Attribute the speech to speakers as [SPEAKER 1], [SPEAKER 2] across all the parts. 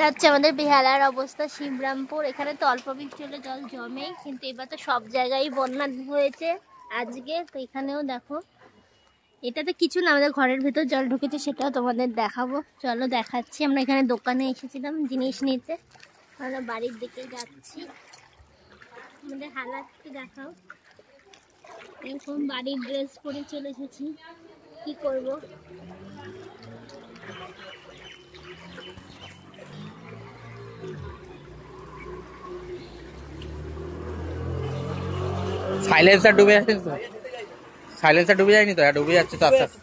[SPEAKER 1] এটা হচ্ছে আমাদের বেহালার অবস্থা, শিবরামপুর। এখানে তো অল্প বৃষ্টি হলে জল জমে, কিন্তু এবার তো সব জায়গায় বন্যা হয়েছে আজকে। তো এখানেও দেখো, এটাতে কিছু না, আমাদের ঘরের ভেতর জল ঢুকেছে, সেটাও তোমাদের দেখাবো। চলো দেখাচ্ছি। আমরা এখানে দোকানে এসেছিলাম জিনিস নিতে, আমরা বাড়ির দিকে যাচ্ছি। আমাদের হালাতকে দেখাও, এরকম বাড়ির ড্রেস পরে চলে এসেছি, কি করব।
[SPEAKER 2] সাইলেন্সার ডুবে যাচ্ছে তো, সাইলেন্সার ডুবে যায়নি তো, ডুবে যাচ্ছে তো আস্তে আস্তে।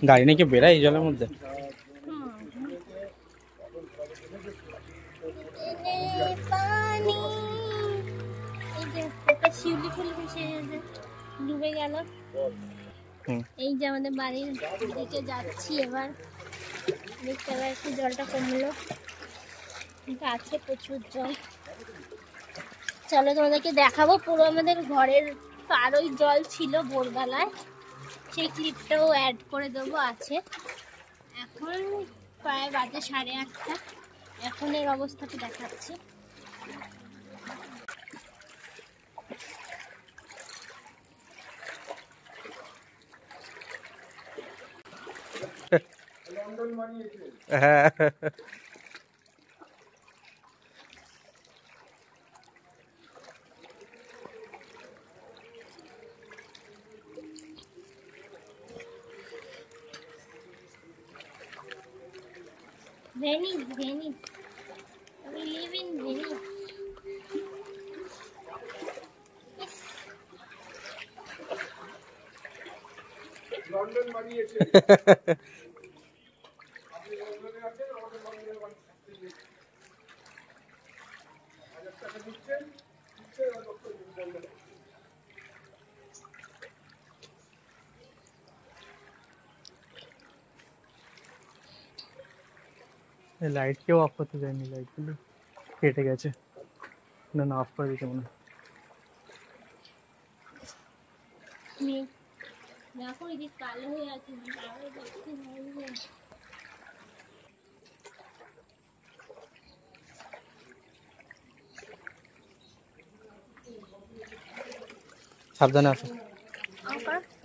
[SPEAKER 2] গাড়ি নাকি বেড়ায় এই জলের মধ্যে।
[SPEAKER 1] শিউলি ফুল ভেসে ডুবে গেল। এই যে আমাদের বাড়ির দিকে যাচ্ছি এবার, দেখতে এবার একটু জলটা কমলো, কিন্তু আছে প্রচুর জল। চলো তোমাদেরকে দেখাবো পুরো আমাদের ঘরের আরোই জল ছিল ভোরবেলায়, সেই ক্লিপটাও অ্যাড করে দেবো, আছে। এখন প্রায় বাজে 8:30, এখন এর অবস্থাটা দেখাচ্ছি।
[SPEAKER 2] হ্যাঁ,
[SPEAKER 1] Venice, Venice. We live in Venice.
[SPEAKER 3] London বানিয়েছে।
[SPEAKER 2] লাইট কেউ অফ করতে যায়নি, লাইটগুলো কেটে গেছে, না না অফ করে দিতে মনে হয়।
[SPEAKER 1] দেখো এই যে কালো হয়ে আছে,
[SPEAKER 2] সাবধানে আসো।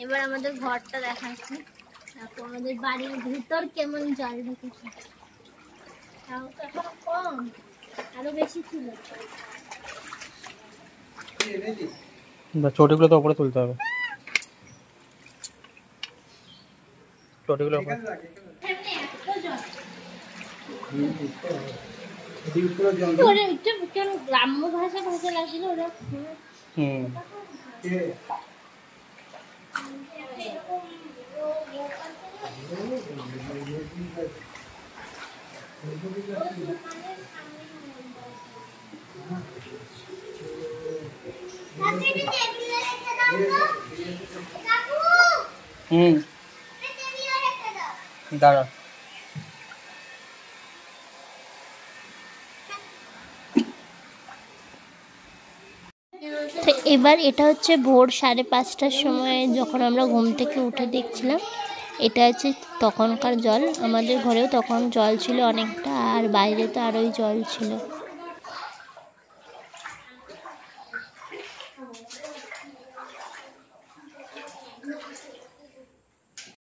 [SPEAKER 1] এবার আমাদের ঘরটা দেখাচ্ছি, তারপর আমাদের বাড়ির ভিতর কেমন জল ঢুকেছে। তাও তো এখন কম, আরো বেশি ছিল।
[SPEAKER 2] চটিগুলো তো উপরে তুলতে হবে, চটিগুলো উপরে।
[SPEAKER 1] গ্রাম্য ভাষা ভাষা লাগছিল ওরা।
[SPEAKER 2] দাঁড়া,
[SPEAKER 1] তো এবার এটা হচ্ছে ভোর 5:30টার সময়, যখন আমরা ঘুম থেকে উঠে দেখছিলাম। এটা হচ্ছে তখনকার জল, আমাদের ঘরেও তখন জল ছিল অনেকটা, আর বাইরে তো আরোই জল ছিল।